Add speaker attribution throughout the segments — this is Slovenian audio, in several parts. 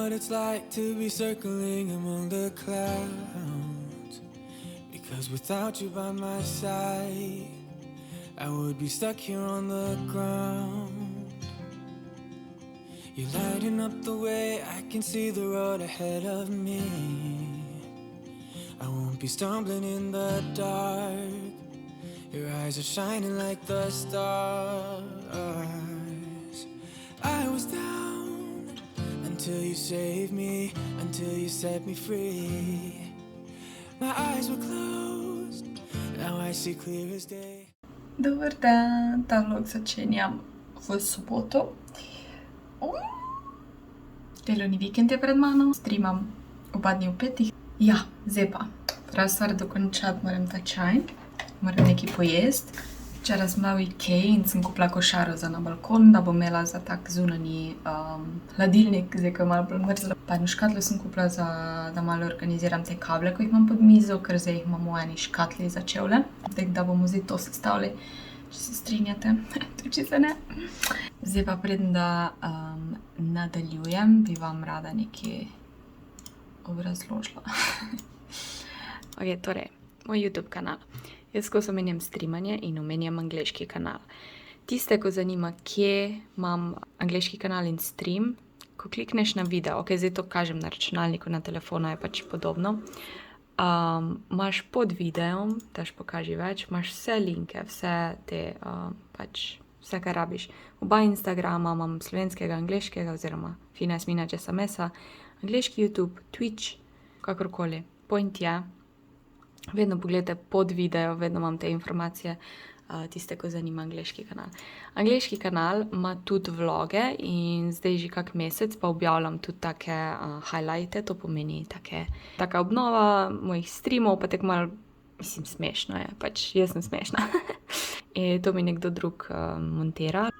Speaker 1: what it's like to be circling among the clouds. Because without you by my side, I would be stuck here on the ground. You're lighting up the way, I can see the road ahead of me. I won't be stumbling in the dark. Your eyes are shining like the stars. I was down until you saved me, until you set me free. My eyes were closed, now I see clear as day.
Speaker 2: Dobar dan, ta vlog začenjam v soboto. Delovni vikend je pred mano, streamam oba dni v petih. Ja, zdaj pa, prva stvar dokončati moram ta čaj, moram nekaj pojesti. Včeraj sem bila v Ikei in sem kupila košaro za na balkon, da bom imela za tak zunanji hladilnik, zdaj ko je malo bolj mrzlo. Pa eno škatlo sem kupila, da malo organiziram te kable, ko jih imam pod mizo, ker zdaj jih imam v eni škatli za čevlje. Tako da bomo zdaj to sestavili, če se strinjate, tudi če se ne. Zdaj pa preden da nadaljujem, bi vam rada nekaj obrazložila. Ok, torej, moj YouTube kanal. Jaz ko omenjam streamanje in omenjam angleški kanal. Tiste, ko zanima, kje imam angleški kanal in stream, ko klikneš na video, ok, zdaj to kažem na računalniku, na telefonu je pač podobno, imaš pod videom, daš pokaži več, imaš vse linke, vse te, pač vse, kar rabiš. Oba Instagrama imam slovenskega, angleškega, oziroma Fines Minače Samesa, angleški YouTube, Twitch, kakorkoli. Point je, vedno pogledajte pod video, vedno imam te informacije, tiste, ko zanima angleški kanal. Angleški kanal ima tudi vloge in zdaj že kak mesec pa objavljam tudi take highlighte, to pomeni taka obnova mojih streamov, pa tako malo, mislim, smešno je, pač jaz sem smešna. In to mi nekdo drug montira.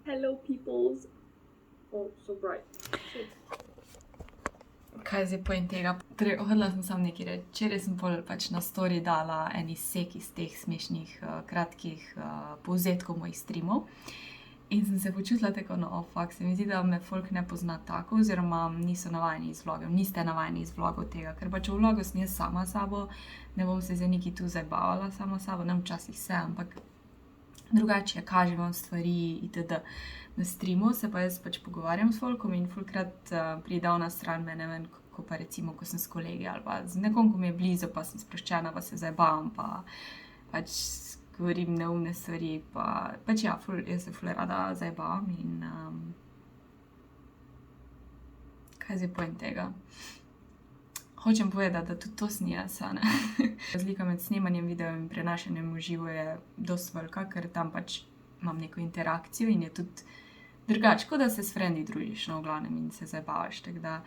Speaker 3: Hello peoples. Oh, so bright.
Speaker 2: Kaj je zdaj point tega? Torej, hodila sem samo nekaj reči. Včeraj sem pol pač na story dala en izsek iz teh smešnih, kratkih povzetkov mojih streamov. In sem se počutila tako, no, fuck, se mi zdi, da me folk ne pozna tako, oziroma niso navajeni iz vlogov, niste navajeni iz vlogov tega, ker pač v vlogu sem jaz sama sabo, ne bom se zdaj nekaj tu zabavala sama sabo, ne včasih se, ampak drugače kažem vam stvari itd. Na streamu se pa jaz pač pogovarjam s folkom in folkrat pride na stran mene, ko pa recimo, ko sem s kolegi ali pa z nekom, ko mi je blizu, pa sem sproščena, pa se zabavam, pa pač govorim neumne stvari, pa pač ja, jaz se ful rada zabavam in kaj je zdaj point tega? Hočem povedati, da tudi to sem jaz, a ne. Razlika med snemanjem videa in prenašanjem v živo je dosti velika, ker tam pač imam neko interakcijo in je tudi drugače, kot da se s frendi družiš, no, v glavnem, in se zabavaš, tako da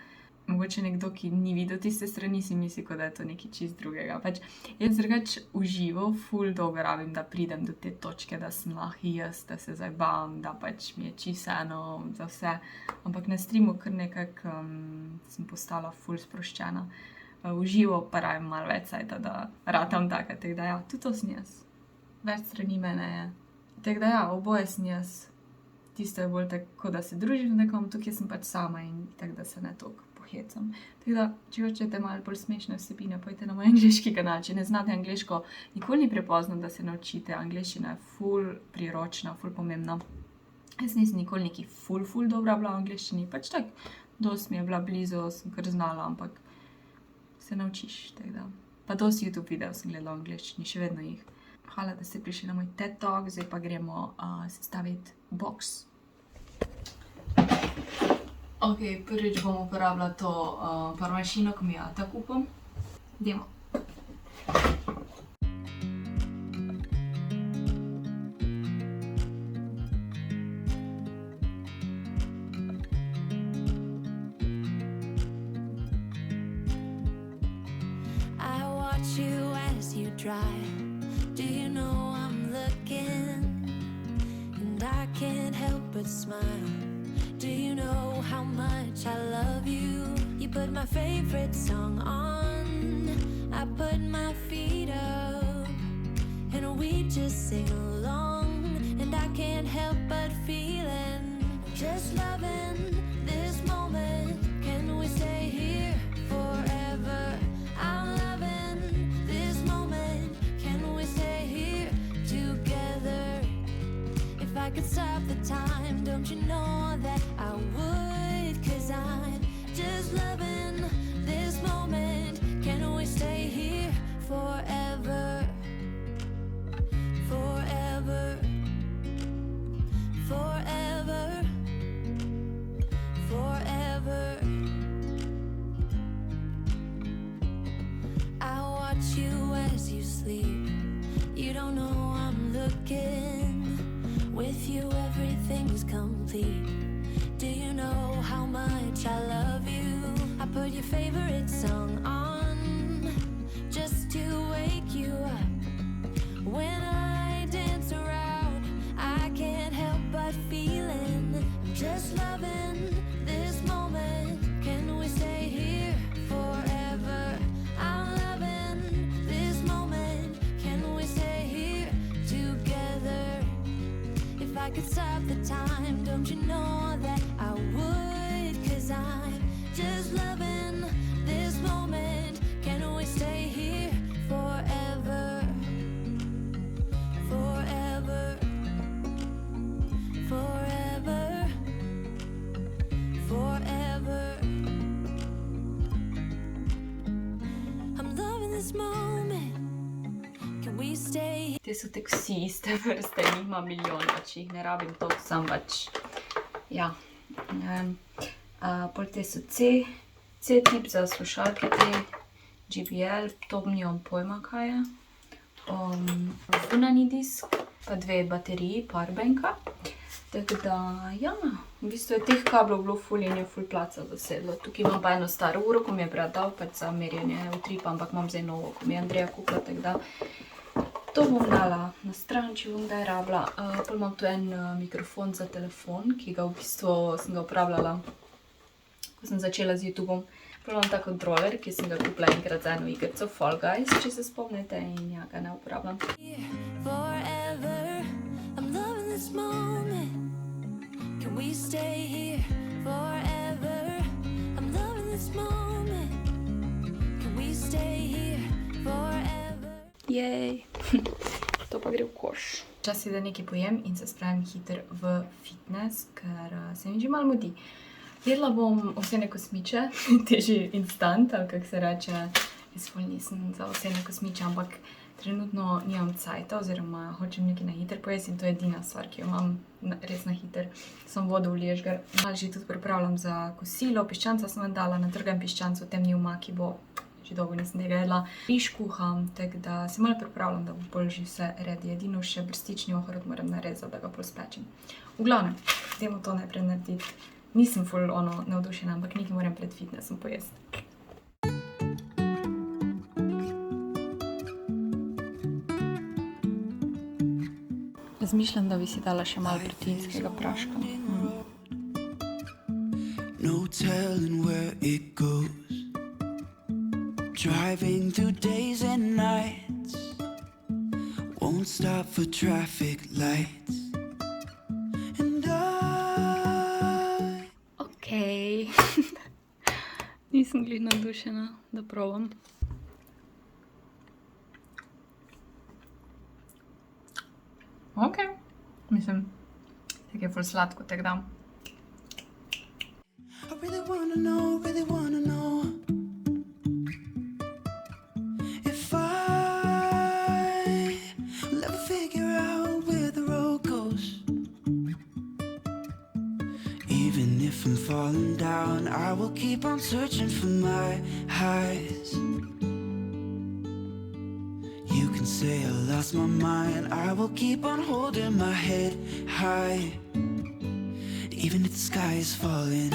Speaker 2: mogoče nekdo, ki ni videl tiste strani, si misli, kot da je to nekaj čist drugega. Pač jaz drugače v živo ful dolgo rabim, da pridem do te točke, da sem lahko jaz, da se zabavam, da pač mi je čisto eno za vse. Ampak na streamu kar nekako sem postala ful sproščena. V živo pa rabim malo več cajta, da ratam taka, tako da ja, tudi to sem jaz. Več strani mene je. Tako da ja, oboje sem jaz. Tisto je bolj tako, da se družim z nekom, tukaj sem pač sama in tako, da se ne toliko pohecam. Tako da, če hočete malo bolj smešne vsebine, pojdite na moj angleški kanal. Če ne znate angleško, nikoli ni prepozno, da se naučite. Angleščina je ful priročna, ful pomembna. Jaz nisem nikoli neki ful dobra bila v angleščini, pač tako, dosti mi je bila blizu, sem kar znala, ampak se naučiš, tako da. Pa dosti YouTube videov sem gledala v angleščini, še vedno jih. Hvala, da ste prišli na moj TED Talk, zdaj pa gremo sestaviti box. Ok, prvič bom uporabila to parmašino, ko mi jo Ata kupim. Dajmo.
Speaker 4: I watch you as you drive. Do you know I'm looking? And I can't help but smile. Do you know how much I love you? You put my favorite song on. I put my feet up. And we just sing along. And I can't help but feeling just loving this moment. could stop the time, don't you know that I would? 'Cause I'm just loving this moment. Can we stay here forever? Forever. Forever. Forever. I watch you as you sleep. You don't know I'm looking. With you everything's complete. Do you know how much I love you? I put your favorite song on just to wake you up. When I dance around, I can't help but feeling I'm just loving this moment. Can we stay here forever? I'm loving this moment. Can we stay here together? If I could stop the time, don't you know that I would? 'Cause I'm just loving this moment. Can we stay here forever? Forever. Forever. Forever. I'm loving this moment. Can we stay here?
Speaker 2: Te so tako vsi iste vrste, njih ima milijon, pač jih ne rabim toliko, sam pač, ja, ne vem. Pol te so C-tip za slušalke, te JBL, to nimam pojma, kaj je. Zunanji disk, pa 2 bateriji, powerbanka. Tako da, ja, v bistvu je teh kablov bilo ful in je ful placa zasedlo. Tukaj imam pa eno staro uro, ko mi je brat dal, pač za merjenje utripa, ampak imam zdaj novo, ko mi je Andreja kupila, tako da to bom dala na stran, če bom kdaj rabila. Pol imam tu en mikrofon za telefon, ki ga v bistvu sem ga uporabljala, ko sem začela z YouTubeom. Pol imam ta kontroler, ki sem ga kupila enkrat za eno igrico Fall Guys, če se spomnite, in ja, ga ne uporabljam.
Speaker 4: Forever. I'm loving this moment. Can we stay here forever? I'm loving this moment. Can we stay here forever?
Speaker 2: Jej, to pa gre v koš. Čas je, da nekaj pojem in se spravim hiter v fitness, ker se mi že malo mudi. Jedla bom ovsene kosmiče, teži instant, ali kako se reče. Jaz ful nisem za ovsene kosmiče, ampak trenutno nimam cajta, oziroma hočem nekaj na hiter pojesti in to je edina stvar, ki jo imam res na hiter. Sem vodo vliješ, malo že tudi pripravljam za kosilo, piščanca sem vam dala, natrgam piščanca v temni omaki, bo že dolgo nisem tega jedla. Riž kuham, tako da se malo pripravljam, da bo bolj že vse redi. Edino še brstični ohrovt moram narezati, da ga bolj spečem. V glavnem, idemo to najprej narediti. Nisem ful navdušena, ampak nekaj moram pred fitnessom pojesti. Razmišljam, da bi si dala še malo proteinskega praška.
Speaker 1: No telling where it goes. Driving through days and nights. Won't stop for traffic lights. And
Speaker 2: Okej. Nisem glih navdušena, da probam. Okej. Mislim, tako je ful sladko, tako da.
Speaker 1: I really wanna know if will ever figure out where the road goes. Even if I'm falling down, I will keep on searching for my highs. You can say I lost my mind, I will keep on holding my head high. Even if the sky is falling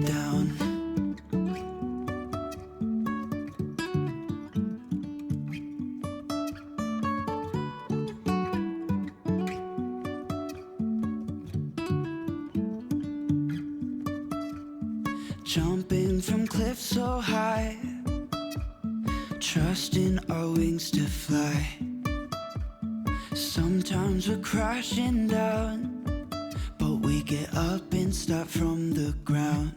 Speaker 1: down. Jumping from cliffs so high, trusting our wings to fly. Sometimes we're crashing down, but we get up and start from the ground.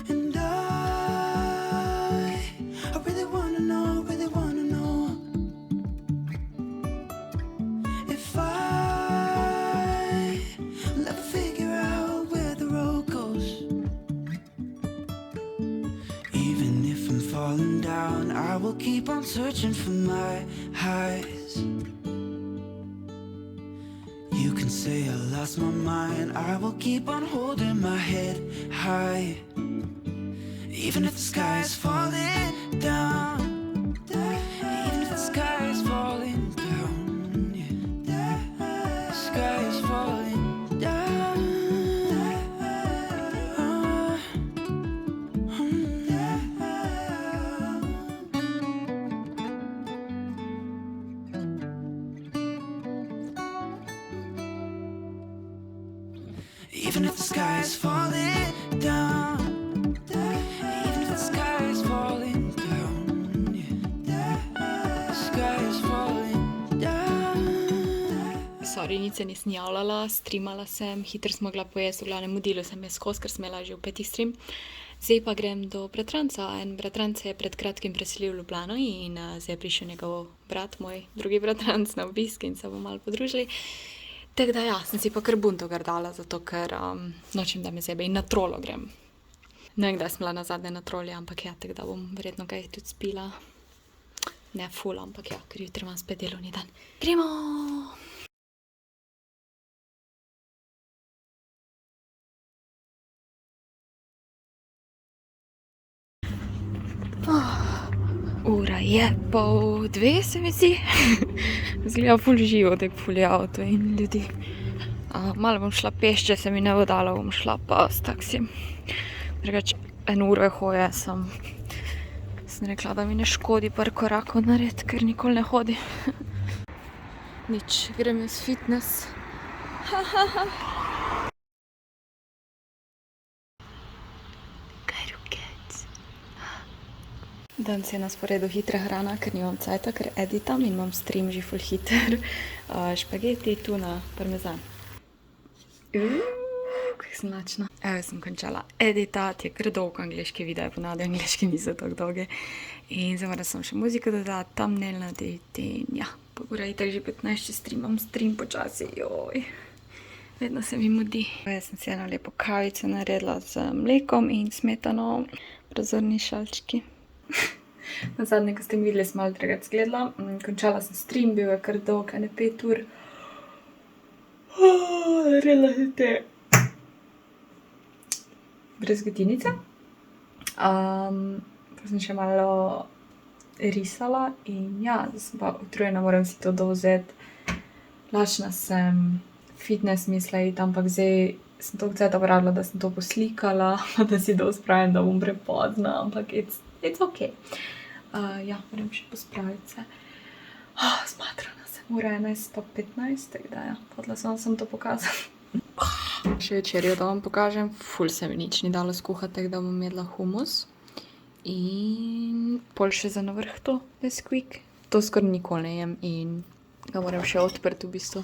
Speaker 1: And I really wanna know if I will keep on searching for my highs. You can say I lost my mind, I will keep on holding my head high. Even if the sky is falling down, even if the sky is falling down, yeah. The sky is falling down. Even if the sky is falling down, even if the sky is falling down, yeah. The sky is falling down.
Speaker 2: Sorry, nič se nisem javljala, streamala sem, hitro smo mogla pojesti, v glavnem mudilo sem je skozi, ker sem imela že v 5. stream. Zdaj pa grem do bratranca. En bratranc se je pred kratkim preselil v Ljubljano in zdaj je prišel njegov brat, moj drugi bratranc, na obisk in se bomo malo podružili. Tako da ja, sem si pa kar bunto gardala, zato ker nočem, da me zebe in na trolo grem. Ne vem, kdaj sem bila nazadnje na troli, ampak ja, tako da bom verjetno kaj tudi spila. Ne ful, ampak ja, ker jutri imam spet delovni dan. Gremo! Ura je 1:30, se mi zdi. Zgleda ful živo, tako ful je avto in ljudi. Malo bom šla peš, če se mi ne bo dalo, bom šla pa s taksijem. Drugače, 1 uro hoje sem rekla, da mi ne škodi par korakov narediti, ker nikoli ne hodi. Nič, grem jaz fitness. Danes je na sporedu hitra hrana, ker nimam cajta, ker editam in imam stream že ful hiter. Špageti, tuna, parmezan. Kako sem lačna. Evo, sem končala editati, je kar dolgo angliški video, ponavadi angliški niso tako dolge. In zdaj moram še muziko dodati, thumbnail narediti in ja, ura je tako že 15, če streamam stream počasi, joj. Vedno se mi mudi. Jaz sem si eno lepo kavico naredila z mlekom in smetano, prazorni šalčki. Na zadnje, ko ste mi videli, sem malo drugače izgledala. Končala sem stream, bil je kar dolg, 5 ur. Naredila sem te brezgotinice. Pa sem še malo risala in ja, zdaj sem pa utrujena, moram si to dovzeti. Lačna sem, fitness misla iti, ampak zdaj sem toliko cajta porabila, da sem to poslikala, pa da si spravim, da bom prepozna, ampak it's okay. Ja, moram še pospraviti se. Smatrana sem, ura 11:15, tako da ja, hodila sem to pokazati. Še večerjo, da vam pokažem, ful se mi nič ni dalo skuhati, tako da bom jedla humus. In pol še za navrh to, Nesquik. To skoraj nikoli ne jem in ga moram še odprti v bistvu.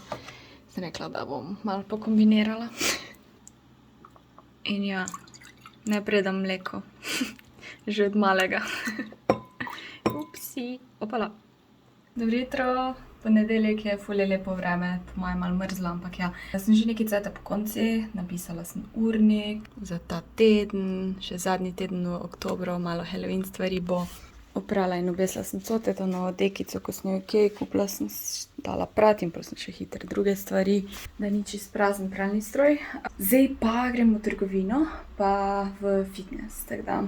Speaker 2: Sem rekla, da bom malo pokombinirala. In ja, ne predam mleko. Že od malega. Upsi, opala. Dobro jutro, ponedeljek je ful je lepo vreme, po mojem malo mrzlo, ampak ja. Jaz sem že nekaj cajta po konci, napisala sem urnik za ta teden, še zadnji teden v oktobru, malo Halloween stvari bo. Oprala in obesila sem cote, to novo dekico, ko sem jo Ikei kupila, sem dala prati in prosim še hitro druge stvari, da ni čist prazen pralni stroj. Zdaj pa grem v trgovino, pa v fitness, tako da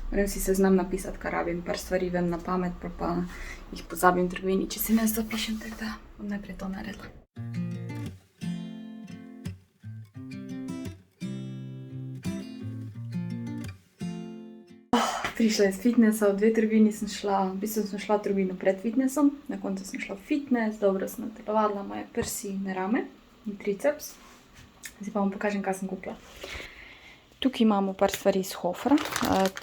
Speaker 2: moram si seznam napisati, kar rabim, par stvari vem na pamet, pa jih pozabim v trgovini, če si ne zapišem, tako da bom najprej to naredila. Prišla iz fitnessa, v 2 trgovini sem šla, v bistvu sem šla v trgovino pred fitnessom, na koncu sem šla v fitness, dobro sem natelovadila moje prsi in rame in triceps. Zdaj pa vam pokažem, kaj sem kupila. Tukaj imamo par stvari iz Hofra,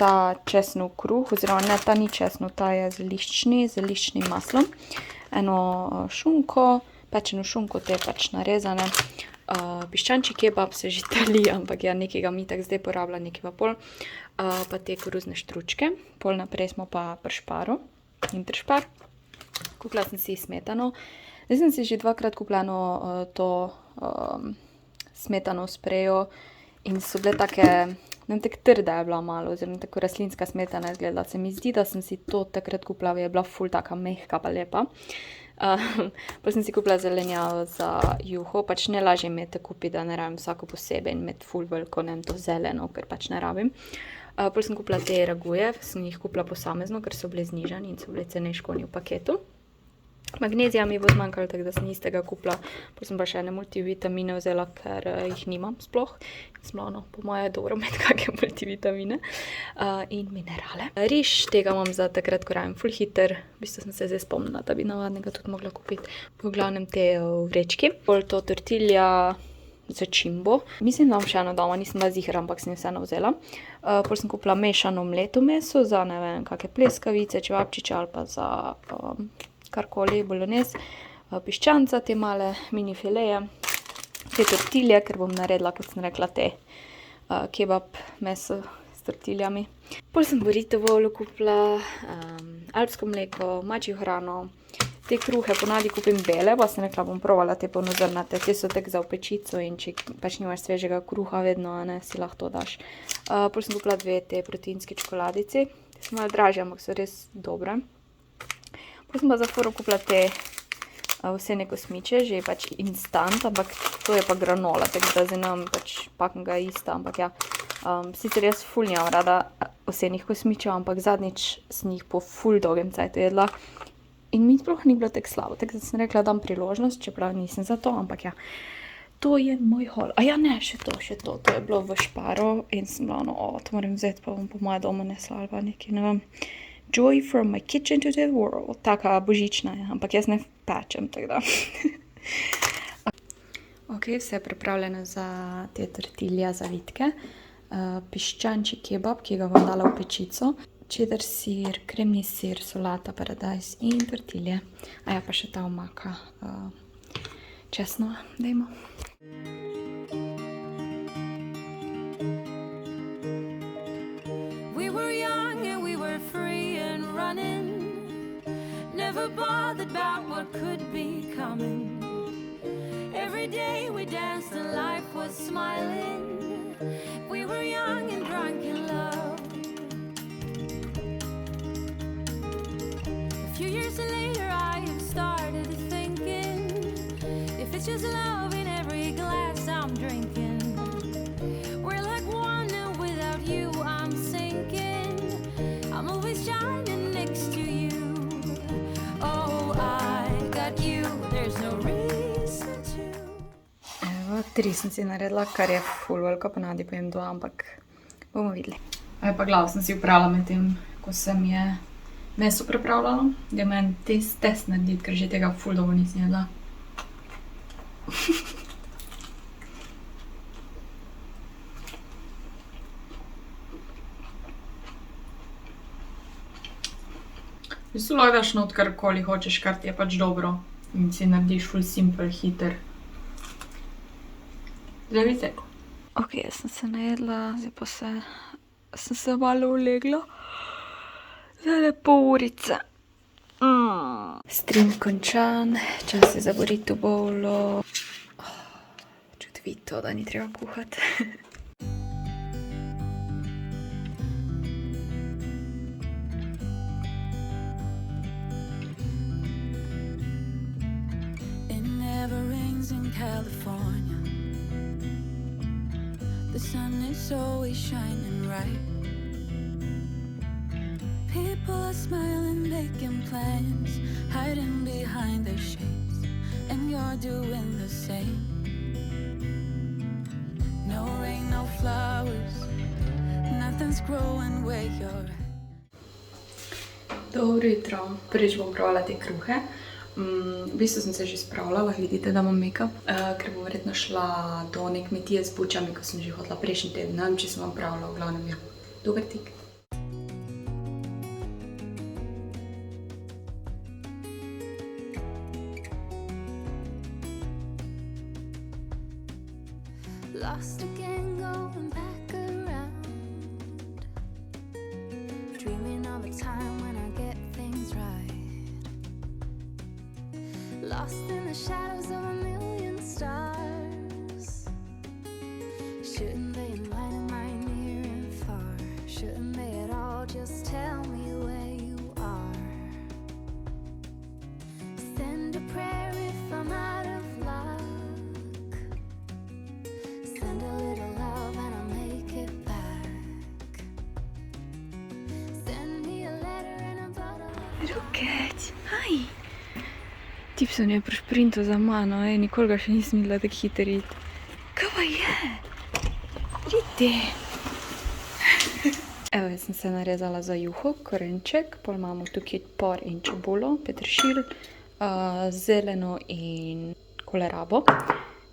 Speaker 2: ta česnov kruh, oziroma ne, ta ni česnov, ta je z liščnim maslom. Eno šunko, pečeno šunko, te pač narezane. Piščančji kebab se že tali, ampak ja, nekega mi tak zdaj porabila, nekaj pa pol. Pa te koruzne štručke, pol naprej smo pa pršparo in tršpar. Kupila sem si smetano. Zdaj sem si že 2-krat kupila to smetano sprejo in so bile take ne vem, tako trda je bila malo, oziroma tako rastlinska smetana izgledala. Se mi zdi, da sem si to takrat kupila, je bila ful taka mehka pa lepa. Pa sem si kupila zelenjavo za juho, pač ne lažje imeti kupiti, da ne rabim vsako posebej in imeti ful veliko, ne vem, to zeleno, ker pač ne rabim. Potem sem kupila te raguje, sem jih kupila posamezno, ker so bile znižani in so bile cenejško v paketu. Magnezija mi bo zmanjkalo, tako da sem istega kupila. Potem sem pa še ene multivitamine vzela, ker jih nimam sploh. Smlo, po moje je dobro imeti kakšne multivitamine in minerale. Riž, tega imam za takrat, ko rabim ful hiter. V bistvu sem se zdaj spomnila, da bi navadnega tudi mogla kupiti. V glavnem te v vrečki. Pol to tortilja začimbo. Mislim, da imam še eno doma, nisem bila ziher, ampak sem jo vseeno vzela. Potem sem kupila mešano mleto meso za, ne vem, kakšne pleskavice, čevapčiče ali pa za karkoli, bolognese, piščanca, te male mini fileje, te tortilje, ker bom naredila, kot sem rekla, te kebab meso s tortiljami. Potem sem burritovo kupila, alpsko mleko, mačjo hrano, te kruhe ponavadi kupim bele, pa sem rekla, bom provala te polnozrnate, te so tak za v pečico in če pač nimaš svežega kruha vedno, ne, si lahko to daš. Potem sem kupila 2 te proteinske čokoladici, te so malo dražje, ampak so res dobre. Potem sem pa za foro kupila te ovsene kosmiče, že pač instant, ampak to je pa granola, tako da zdaj nam pač pakam ga ista, ampak ja. Sicer jaz ful nimam rada ovsenih kosmičev, ampak zadnjič sem jih po ful dolgem cajtu jedla in mi sploh ni bilo tako slabo, tako da sem rekla, dam priložnost, čeprav nisem za to, ampak ja. To je moj haul. A ja, ne, še to je bilo v Šparu in sem bila, to moram vzeti, pa bom po moje doma nesla ali pa nekaj, ne vem. Joy from my kitchen to the world. Taka božična je, ampak jaz ne pečem, tako da. Ok, vse je pripravljeno za te tortilje zavitke. Piščančji kebab, ki ga bom dala v pečico. Cheddar sir, kremni sir, solata, paradajz in tortilje. A ja, pa še ta omaka. Česno, dajmo.
Speaker 4: Never bothered about what could be coming. Every day we danced and life was smiling. We were young and drunk in love. A few years later I have started thinking, if it's just love in every glass I'm drinking, we're like one and without you I'm sinking. I'm always shining next to you. Oh, I got you, there's no reason to.
Speaker 2: Evo, 3 sem si naredila, kar je ful veliko, ponavadi pojem 2, ampak bomo videli. Pa glavo sem si uprala med tem, ko sem je meso pripravljala, da je meni test narediti, ker že tega ful dolgo nisem jedla. V bistvu lahko daš not karkoli hočeš, kar ti je pač dobro in si narediš ful simple, hiter. Zdaj vidite? Ok, jaz sem se najedla, zdaj pa sem se malo ulegla. Zdaj pol urice. Stream končan, čas je za burrito bowlo. Čudovito, da ni treba kuhati.
Speaker 4: California, the sun is always shining bright. People are smiling, making plans, hiding behind their shades, and you're doing the same. No rain, no flowers, nothing's growing where you're at.
Speaker 2: Dobro jutro, prvič bom provala te kruhe. V bistvu sem se že spravila, vidite, da imam make-up, ker bom verjetno šla do nek kmetije z bučami, ko sem že hodila prejšnji teden, ne vem, če sem vam pravila, v glavnem ja. Dober tik.
Speaker 4: Lost again, going back around, dreaming of a time when I get things right. Lost in the shadows of a million stars. Shouldn't they enlighten my near and
Speaker 2: Aj! Tipson je prišprintal za mano, nikoli ga še nisem videla tako hiter iti. Kaj pa je? Riti! Evo, jaz sem se narezala za juho, korenček, pol imamo tukaj por in čebulo, peteršilj, zeleno in kolerabo,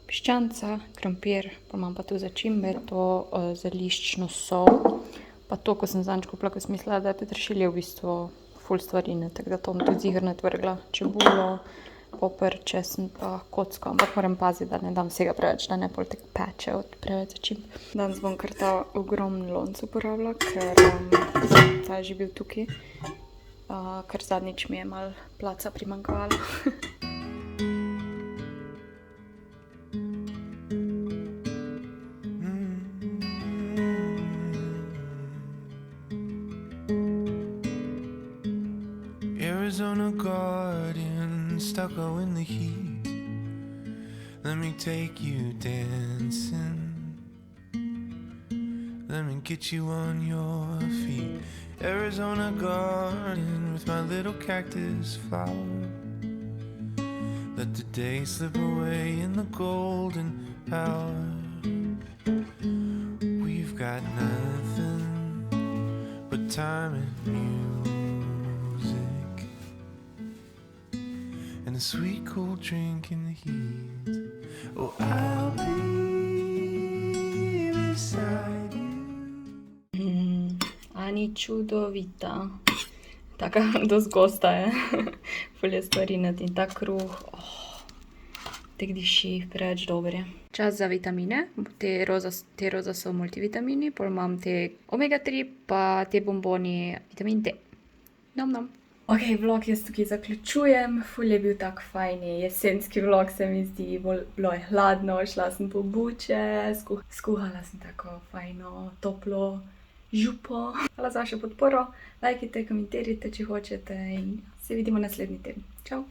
Speaker 2: piščanca, krompir, pol imam pa tu začimbe, to zeliščno sol, pa to, ko sem zadnjič kupila, ko sem mislila, da je peteršilj, je v bistvu ful stvarine, tako da to bom tudi ziher natvrgla, čebulo, poper, česen pa kocko, ampak moram paziti, da ne dam vsega preveč, da ne pol tako peče od preveč začimb. Danes bom kar ta ogromni lonc uporabila, ker ta je že bil tukaj, ker zadnjič mi je malo placa primanjkovalo.
Speaker 1: Arizona garden, stucco in the heat. Let me take you dancing. Let me get you on your feet. Arizona garden with my little cactus flower. Let the day slip away in the golden hour. We've got nothing but time and music. And a sweet cold drink in the heat. Oh, I'll be beside you.
Speaker 2: Ani čudovita. Taka dost gosta je. Ful je stvarinat in ta kruh. Tek diši, preveč dober je. Čas za vitamine. Te roza so multivitamini, pol imam te omega 3, pa te bomboni vitamin D. Nom nom. Ok, vlog jaz tukaj zaključujem, ful je bil tak fajni jesenski vlog, se mi zdi, bilo je hladno, šla sem po buče, skuhala sem tako fajno, toplo župo. Hvala za vašo podporo, lajkite, komentirajte, če hočete in se vidimo naslednji teden. Čau!